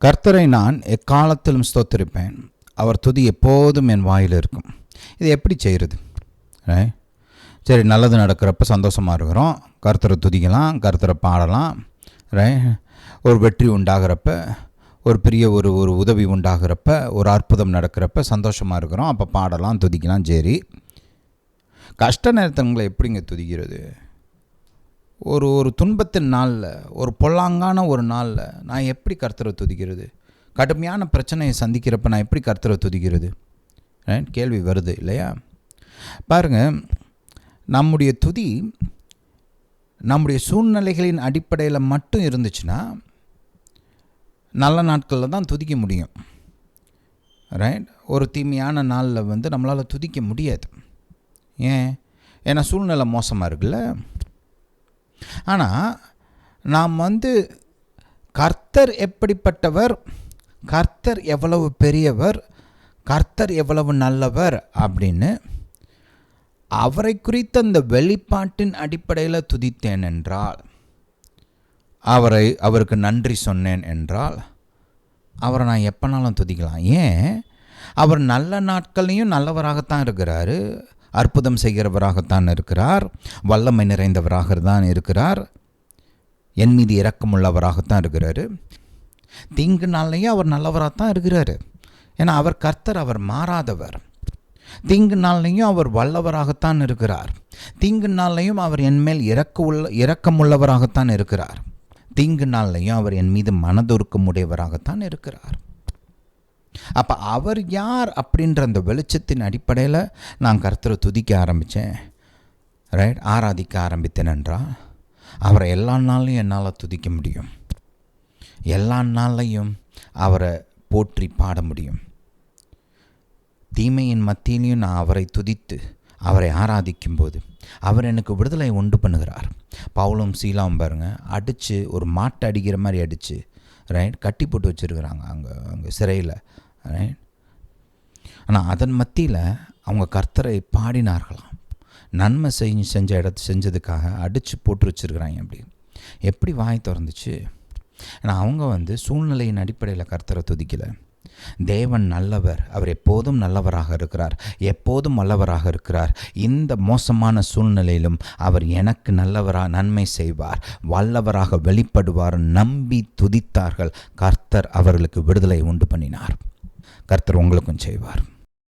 கர்த்தரை நான் எக்காலத்திலும் ஸ்தோத்திரிப்பேன், அவர் துதி எப்போதும் என் வாயில் இருக்கும். இது எப்படி செய்கிறது? சரி, நல்லது நடக்கிறப்ப சந்தோஷமாக இருக்கிறோம், கர்த்தரை துதிக்கலாம், கர்த்தரை பாடலாம். ஒரு வெற்றி உண்டாகிறப்ப, ஒரு பெரிய ஒரு உதவி உண்டாகிறப்ப, ஒரு அற்புதம் நடக்கிறப்ப சந்தோஷமாக இருக்கிறோம், அப்போ பாடலாம், துதிக்கலாம். சரி, கஷ்ட நேரத்தங்களை எப்படிங்க துதிக்கிறது? ஒரு துன்பத்தின் நாளில், ஒரு பொல்லாங்கான ஒரு நாளில் நான் எப்படி கர்த்தரை துதிக்கிறது? கடுமையான பிரச்சனையை சந்திக்கிறப்ப நான் எப்படி கர்த்தரை துதிக்கிறது? கேள்வி வருது இல்லையா? பாருங்கள், நம்முடைய துதி நம்முடைய சூழ்நிலைகளின் அடிப்படையில் மட்டும் இருந்துச்சுன்னா நல்ல நாட்களில் தான் துதிக்க முடியும். ஒரு தீமையான நாளில் நம்மளால் துதிக்க முடியாது. ஏன்னா சூழ்நிலை மோசமாக இருக்குல்ல. ஆனால் நாம் கர்த்தர் எப்படிப்பட்டவர், கர்த்தர் எவ்வளவு பெரியவர், கர்த்தர் எவ்வளவு நல்லவர் அப்படின்னு அவரை குறித்த அந்த வெளிப்பாட்டின் அடிப்படையில் துதித்தேன் என்றால், அவருக்கு நன்றி சொன்னேன் என்றால், அவரை நான் எப்போனாலும் துதிக்கலாம். ஏன்? அவர் நல்ல நாட்கள்லையும் நல்லவராகத்தான் இருக்கிறார், அற்புதம் செய்கிறவராகத்தான் இருக்கிறார், வல்லமை நிறைந்தவராக தான் இருக்கிறார், என் மீது இரக்கமுள்ளவராகத்தான் இருக்கிறார். தீங்கு நாள்லையும் அவர் நல்லவராகத்தான் இருக்கிறார். ஏன்னா அவர் கர்த்தர், அவர் மாறாதவர். தீங்கு நாள்லையும் அவர் வல்லவராகத்தான் இருக்கிறார். தீங்கு நாள்லையும் அவர் என் மேல் இரக்கமுள்ளவராகத்தான் இருக்கிறார். தீங்கு நாள்லையும் அவர் என் மீது மனதுருக்கமுடையவராகத்தான் இருக்கிறார். அப்போ அவர் யார் அப்படின்ற அந்த வெளிச்சத்தின் அடிப்படையில் நான் கர்த்தரை துதிக்க ஆரம்பித்தேன், ஆராதிக்க ஆரம்பித்தேன் என்றால், அவரை எல்லா நாள்லையும் என்னால் துதிக்க முடியும், எல்லா நாள்லையும் அவரை போற்றி பாட முடியும். தீமையின் மத்தியிலையும் நான் அவரை துதித்து அவரை ஆராதிக்கும்போது அவர் எனக்கு விடுதலை உண்டு பண்ணுகிறார். பவுலும் சீலாவும் பாருங்கள், அடித்து ஒரு மாட்டை அடிக்கிற மாதிரி அடித்து கட்டி போட்டு வச்சுருக்கிறாங்க அங்கே சிறையில். ஆனால் அதன் மத்தியில் அவங்க கர்த்தரை பாடினார்களாம். நன்மை செஞ்சதுக்காக அடித்து போட்டு வச்சுருக்கிறாங்க. எப்படி வாய் திறந்துச்சு? ஆனால் அவங்க சூழ்நிலையின் அடிப்படையில் கர்த்தரை துதிக்கலை. தேவன் நல்லவர், அவர் எப்போதும் நல்லவராக இருக்கிறார், எப்போதும் வல்லவராக இருக்கிறார். இந்த மோசமான சூழ்நிலையிலும் அவர் எனக்கு நன்மை செய்வார், வல்லவராக வெளிப்படுவார் நம்பி துதித்தார்கள். கர்த்தர் அவர்களுக்கு விடுதலை உண்டு பண்ணினார். கர்த்தர் உங்களுக்கும் செய்வார்.